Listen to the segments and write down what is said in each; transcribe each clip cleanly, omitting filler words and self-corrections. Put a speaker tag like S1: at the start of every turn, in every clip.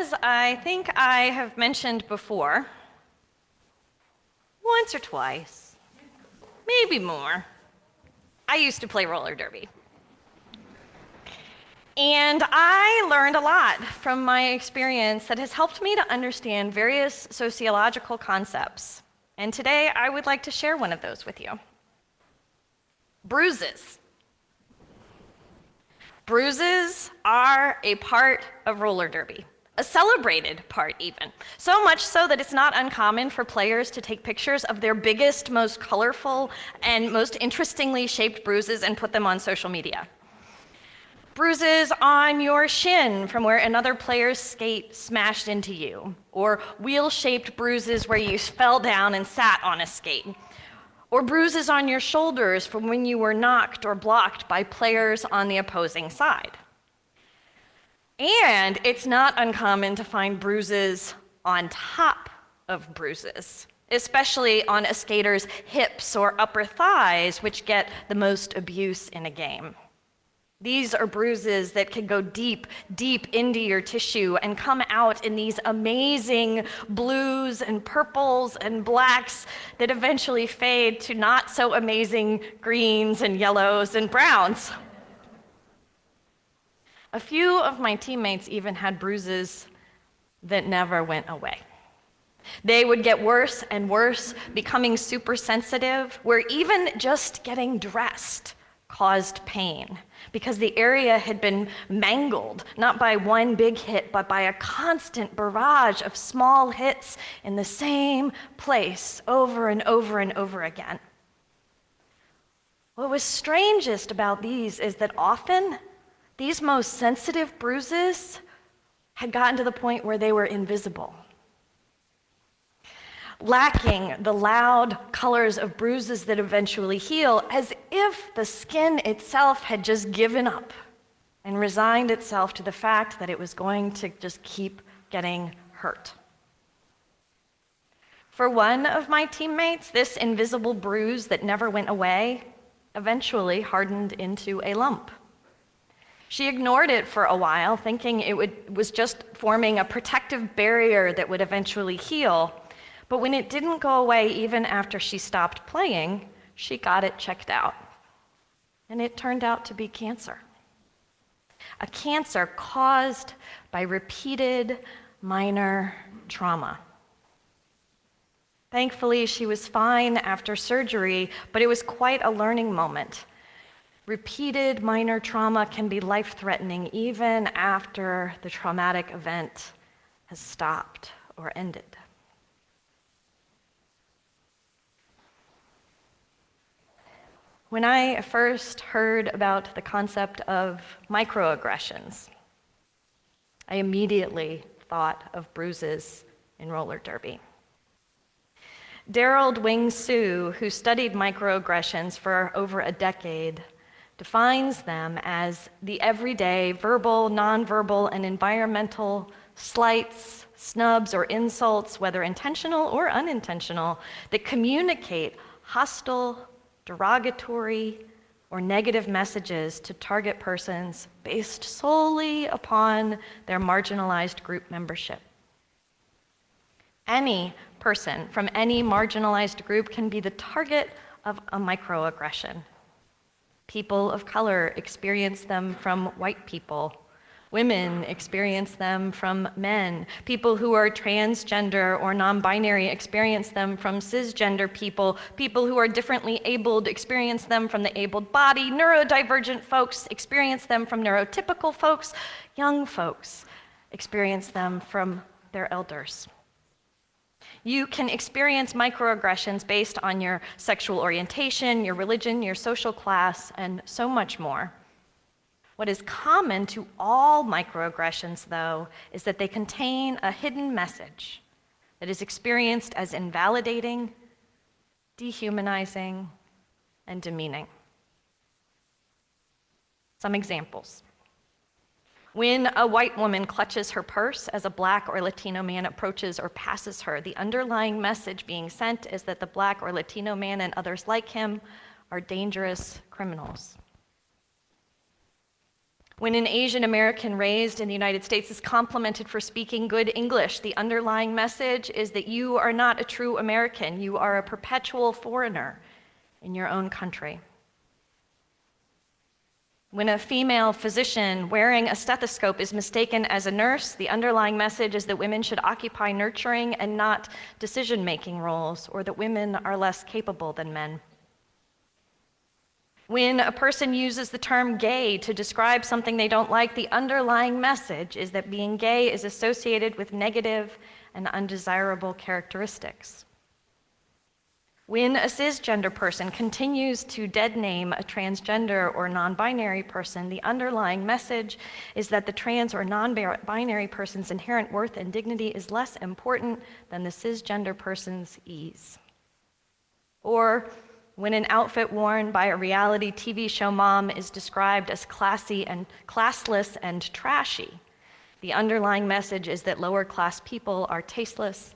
S1: as I think I have mentioned before, once or twice, maybe more, I used to play roller derby. And I learned a lot from my experience that has helped me to understand various sociological concepts. And today I would like to share one of those with you. Bruises. Bruises are a part of roller derby, a celebrated part even. So much so that it's not uncommon for players to take pictures of their biggest, most colorful, and most interestingly shaped bruises and put them on social media. Bruises on your shin from where another player's skate smashed into you, or wheel-shaped bruises where you fell down and sat on a skate, or bruises on your shoulders from when you were knocked or blocked by players on the opposing side. And it's not uncommon to find bruises on top of bruises, especially on a skater's hips or upper thighs, which get the most abuse in a game. These are bruises that can go deep, deep into your tissue and come out in these amazing blues and purples and blacks that eventually fade to not so amazing greens and yellows and browns. A few of my teammates even had bruises that never went away. They would get worse and worse, becoming super sensitive, where even just getting dressed caused pain, because the area had been mangled, not by one big hit, but by a constant barrage of small hits in the same place over and over and over again. What was strangest about these is that often these most sensitive bruises had gotten to the point where they were invisible, lacking the loud colors of bruises that eventually heal, as if the skin itself had just given up and resigned itself to the fact that it was going to just keep getting hurt. For one of my teammates, this invisible bruise that never went away eventually hardened into a lump. She ignored it for a while, thinking it was just forming a protective barrier that would eventually heal. But when it didn't go away even after she stopped playing, she got it checked out. And it turned out to be cancer. A cancer caused by repeated minor trauma. Thankfully, she was fine after surgery, but it was quite a learning moment. Repeated minor trauma can be life-threatening even after the traumatic event has stopped or ended. When I first heard about the concept of microaggressions, I immediately thought of bruises in roller derby. Daryl Wing Su, who studied microaggressions for over a decade, defines them as the everyday verbal, nonverbal, and environmental slights, snubs, or insults, whether intentional or unintentional, that communicate hostile, derogatory, or negative messages to target persons based solely upon their marginalized group membership. Any person from any marginalized group can be the target of a microaggression. People of color experience them from white people. Women experience them from men. People who are transgender or non-binary experience them from cisgender people. People who are differently abled experience them from the able body. Neurodivergent folks experience them from neurotypical folks. Young folks experience them from their elders. You can experience microaggressions based on your sexual orientation, your religion, your social class, and so much more. What is common to all microaggressions, though, is that they contain a hidden message that is experienced as invalidating, dehumanizing, and demeaning. Some examples. When a white woman clutches her purse as a Black or Latino man approaches or passes her, the underlying message being sent is that the Black or Latino man and others like him are dangerous criminals. When an Asian American raised in the United States is complimented for speaking good English, the underlying message is that you are not a true American. You are a perpetual foreigner in your own country. When a female physician wearing a stethoscope is mistaken as a nurse, the underlying message is that women should occupy nurturing and not decision-making roles, or that women are less capable than men. When a person uses the term gay to describe something they don't like, the underlying message is that being gay is associated with negative and undesirable characteristics. When a cisgender person continues to dead name a transgender or non-binary person, the underlying message is that the trans or non-binary person's inherent worth and dignity is less important than the cisgender person's ease. Or when an outfit worn by a reality TV show mom is described as classy and classless and trashy, the underlying message is that lower class people are tasteless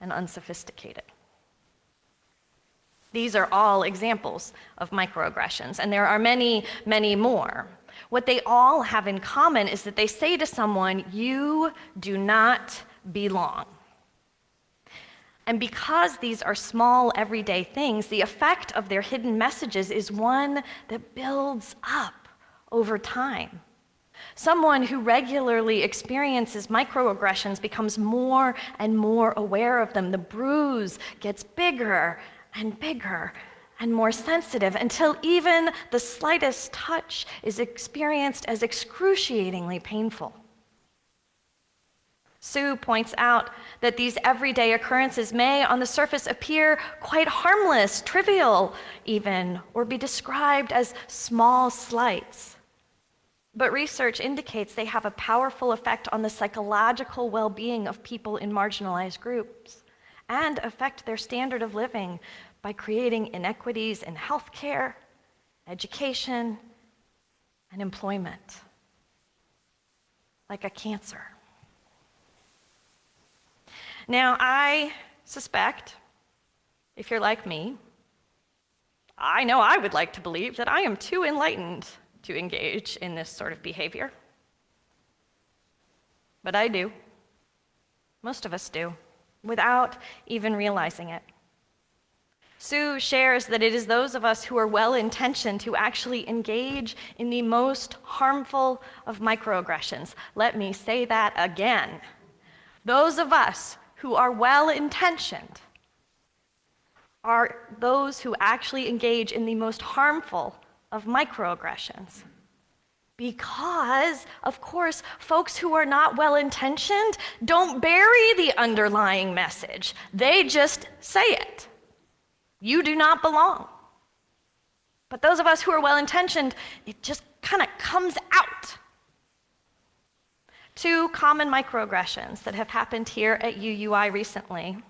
S1: and unsophisticated. These are all examples of microaggressions, and there are many, many more. What they all have in common is that they say to someone, "You do not belong." And because these are small, everyday things, the effect of their hidden messages is one that builds up over time. Someone who regularly experiences microaggressions becomes more and more aware of them. The bruise gets bigger and bigger and more sensitive until even the slightest touch is experienced as excruciatingly painful. Sue points out that these everyday occurrences may, on the surface, appear quite harmless, trivial even, or be described as small slights. But research indicates they have a powerful effect on the psychological well-being of people in marginalized groups and affect their standard of living by creating inequities in healthcare, education, and employment, like a cancer. Now, I suspect, if you're like me, I know I would like to believe that I am too enlightened to engage in this sort of behavior. But I do. Most of us do, without even realizing it. Sue shares that it is those of us who are well-intentioned who actually engage in the most harmful of microaggressions. Let me say that again. Those of us who are well-intentioned are those who actually engage in the most harmful of microaggressions. Because, of course, folks who are not well-intentioned don't bury the underlying message. They just say it. You do not belong. But those of us who are well-intentioned, it just kind of comes out. Two common microaggressions that have happened here at UUI recently.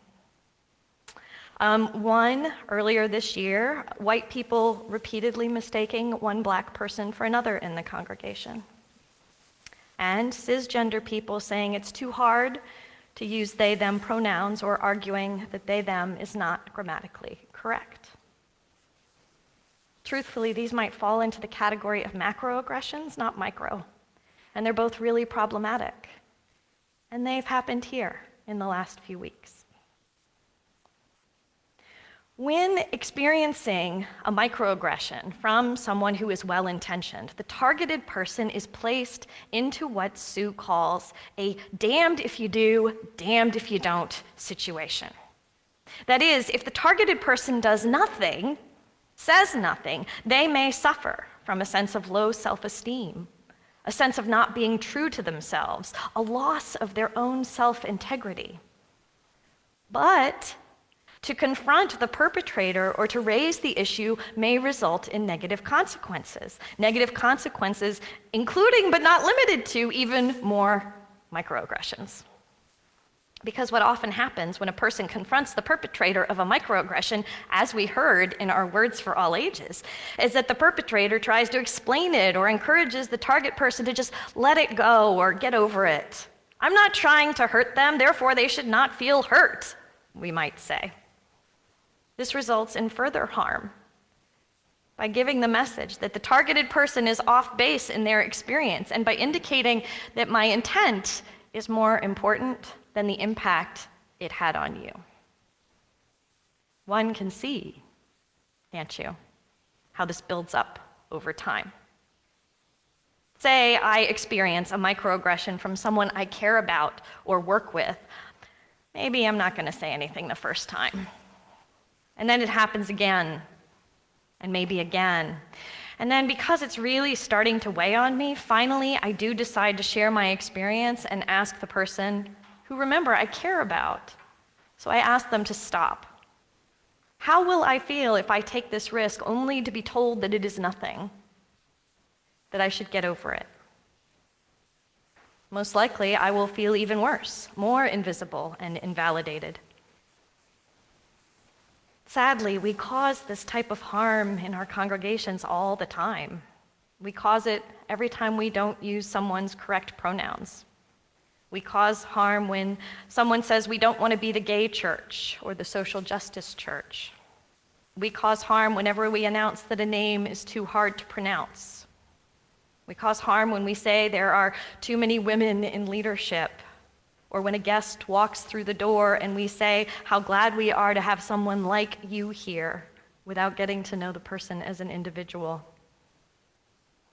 S1: One, earlier this year, white people repeatedly mistaking one black person for another in the congregation. And cisgender people saying it's too hard to use they-them pronouns or arguing that they-them is not grammatically correct. Truthfully, these might fall into the category of macroaggressions, not micro. And they're both really problematic. And they've happened here in the last few weeks. When experiencing a microaggression from someone who is well-intentioned, the targeted person is placed into what Sue calls a damned if you do, damned if you don't situation. That is, if the targeted person does nothing, says nothing, they may suffer from a sense of low self-esteem, a sense of not being true to themselves, a loss of their own self-integrity. But to confront the perpetrator or to raise the issue may result in negative consequences. Negative consequences including, but not limited to, even more microaggressions. Because what often happens when a person confronts the perpetrator of a microaggression, as we heard in our Words for All Ages, is that the perpetrator tries to explain it or encourages the target person to just let it go or get over it. I'm not trying to hurt them, therefore they should not feel hurt, we might say. This results in further harm by giving the message that the targeted person is off base in their experience, and by indicating that my intent is more important than the impact it had on you. One can see, can't you, how this builds up over time. Say I experience a microaggression from someone I care about or work with. Maybe I'm not going to say anything the first time. And then it happens again, and maybe again. And then because it's really starting to weigh on me, finally I do decide to share my experience and ask the person who, remember, I care about. So I ask them to stop. How will I feel if I take this risk only to be told that it is nothing, that I should get over it? Most likely, I will feel even worse, more invisible and invalidated. Sadly, we cause this type of harm in our congregations all the time. We cause it every time we don't use someone's correct pronouns. We cause harm when someone says we don't want to be the gay church or the social justice church. We cause harm whenever we announce that a name is too hard to pronounce. We cause harm when we say there are too many women in leadership, or when a guest walks through the door and we say how glad we are to have someone like you here without getting to know the person as an individual.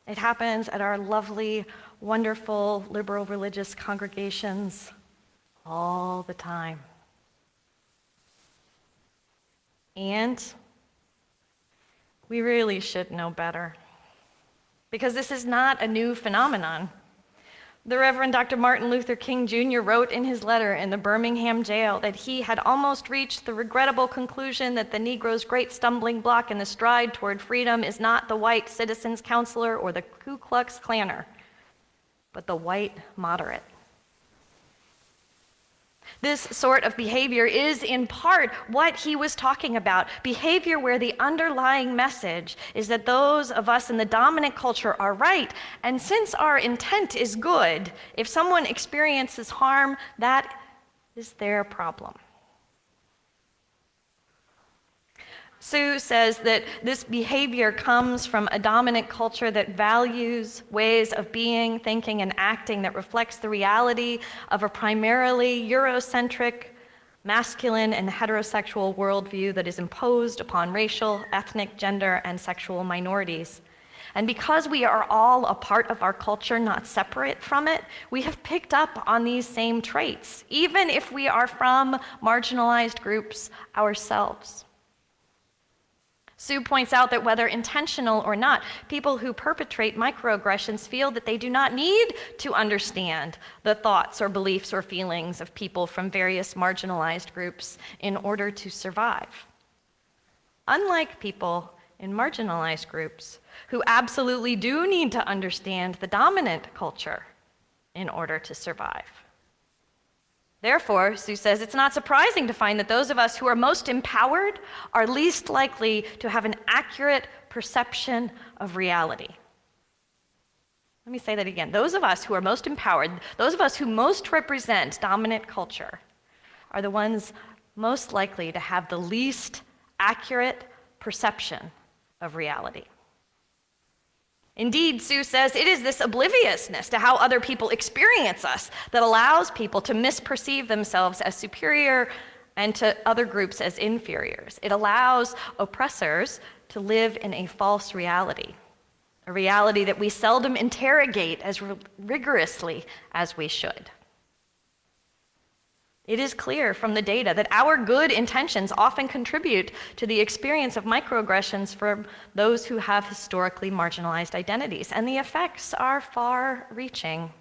S1: It happens at our lovely, wonderful, liberal religious congregations all the time. And we really should know better, because this is not a new phenomenon. The Reverend Dr. Martin Luther King Jr. wrote in his letter in the Birmingham jail that he had almost reached the regrettable conclusion that the Negro's great stumbling block in the stride toward freedom is not the white citizen's counselor or the Ku Klux Klanner, but the white moderate. This sort of behavior is in part what he was talking about, behavior where the underlying message is that those of us in the dominant culture are right, and since our intent is good, if someone experiences harm, that is their problem. Sue says that this behavior comes from a dominant culture that values ways of being, thinking, and acting that reflects the reality of a primarily Eurocentric, masculine, and heterosexual worldview that is imposed upon racial, ethnic, gender, and sexual minorities. And because we are all a part of our culture, not separate from it, we have picked up on these same traits, even if we are from marginalized groups ourselves. Sue points out that whether intentional or not, people who perpetrate microaggressions feel that they do not need to understand the thoughts or beliefs or feelings of people from various marginalized groups in order to survive. Unlike people in marginalized groups who absolutely do need to understand the dominant culture in order to survive. Therefore, Sue says, it's not surprising to find that those of us who are most empowered are least likely to have an accurate perception of reality. Let me say that again. Those of us who are most empowered, those of us who most represent dominant culture, are the ones most likely to have the least accurate perception of reality. Indeed, Sue says, it is this obliviousness to how other people experience us that allows people to misperceive themselves as superior and to other groups as inferiors. It allows oppressors to live in a false reality, a reality that we seldom interrogate as rigorously as we should. It is clear from the data that our good intentions often contribute to the experience of microaggressions for those who have historically marginalized identities, and the effects are far-reaching.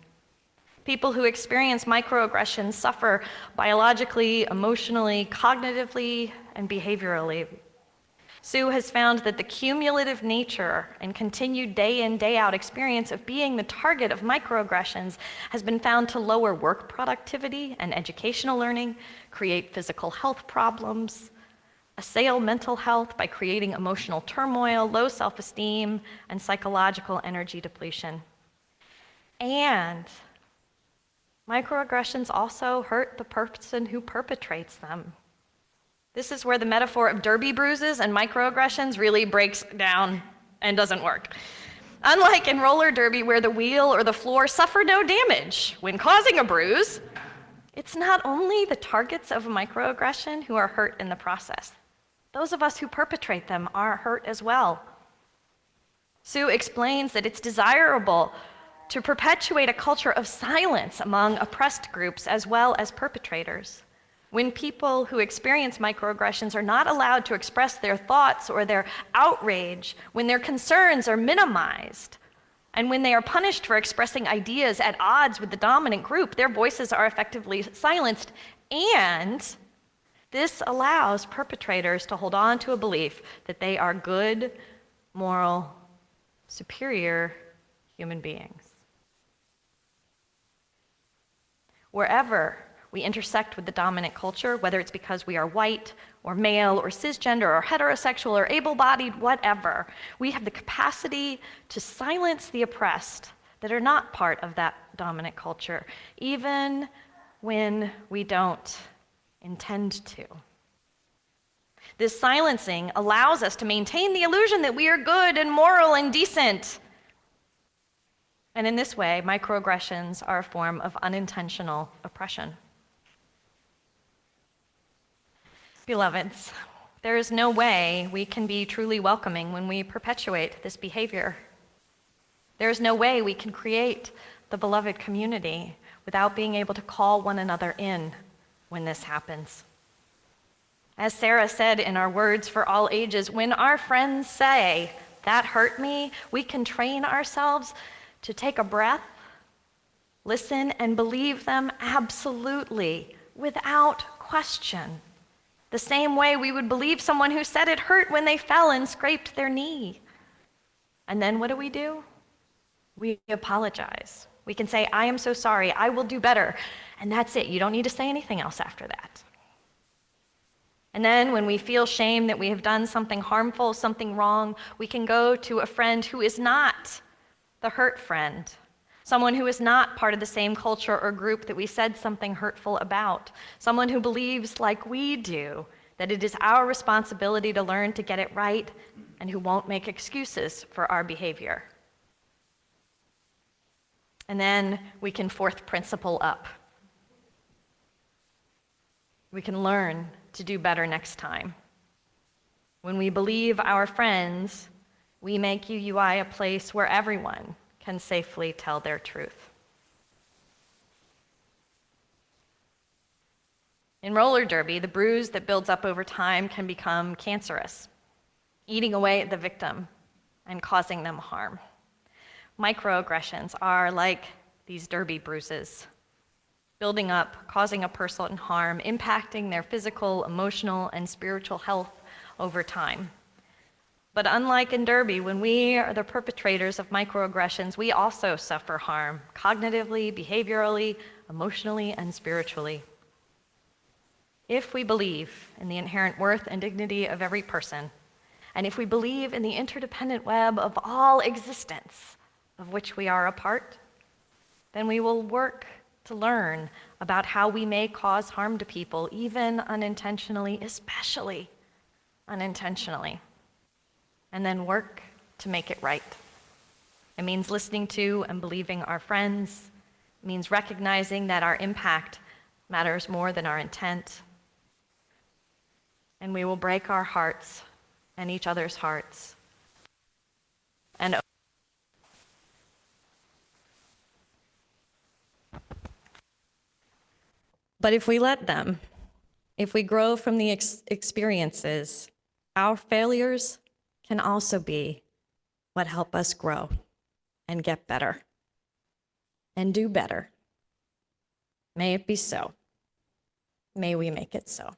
S1: People who experience microaggressions suffer biologically, emotionally, cognitively, and behaviorally. Sue has found that the cumulative nature and continued day in, day out experience of being the target of microaggressions has been found to lower work productivity and educational learning, create physical health problems, assail mental health by creating emotional turmoil, low self-esteem, and psychological energy depletion. And microaggressions also hurt the person who perpetrates them. This is where the metaphor of derby bruises and microaggressions really breaks down and doesn't work. Unlike in roller derby, where the wheel or the floor suffer no damage when causing a bruise, it's not only the targets of a microaggression who are hurt in the process. Those of us who perpetrate them are hurt as well. Sue explains that it's desirable to perpetuate a culture of silence among oppressed groups as well as perpetrators. When people who experience microaggressions are not allowed to express their thoughts or their outrage, when their concerns are minimized, and when they are punished for expressing ideas at odds with the dominant group, their voices are effectively silenced, and this allows perpetrators to hold on to a belief that they are good, moral, superior human beings. Wherever we intersect with the dominant culture, whether it's because we are white or male or cisgender or heterosexual or able-bodied, whatever, we have the capacity to silence the oppressed that are not part of that dominant culture, even when we don't intend to. This silencing allows us to maintain the illusion that we are good and moral and decent. And in this way, microaggressions are a form of unintentional oppression. Beloveds, there is no way we can be truly welcoming when we perpetuate this behavior. There is no way we can create the beloved community without being able to call one another in when this happens. As Sarah said in our Words for All Ages, when our friends say, "That hurt me," we can train ourselves to take a breath, listen, and believe them absolutely, without question. The same way we would believe someone who said it hurt when they fell and scraped their knee. And then what do? We apologize. We can say, "I am so sorry, I will do better." And that's it. You don't need to say anything else after that. And then when we feel shame that we have done something harmful, something wrong, we can go to a friend who is not the hurt friend, someone who is not part of the same culture or group that we said something hurtful about, someone who believes, like we do, that it is our responsibility to learn to get it right and who won't make excuses for our behavior. And then we can fourth principle up. We can learn to do better next time. When we believe our friends, we make UUI a place where everyone can safely tell their truth. In roller derby, the bruise that builds up over time can become cancerous, eating away at the victim and causing them harm. Microaggressions are like these derby bruises, building up, causing a person harm, impacting their physical, emotional, and spiritual health over time. But unlike in derby, when we are the perpetrators of microaggressions, we also suffer harm, cognitively, behaviorally, emotionally, and spiritually. If we believe in the inherent worth and dignity of every person, and if we believe in the interdependent web of all existence of which we are a part, then we will work to learn about how we may cause harm to people, even unintentionally, especially unintentionally, and then work to make it right. It means listening to and believing our friends. It means recognizing that our impact matters more than our intent. And we will break our hearts and each other's hearts. But if we let them, if we grow from the experiences, our failures can also be what help us grow and get better and do better. May it be so. May we make it so.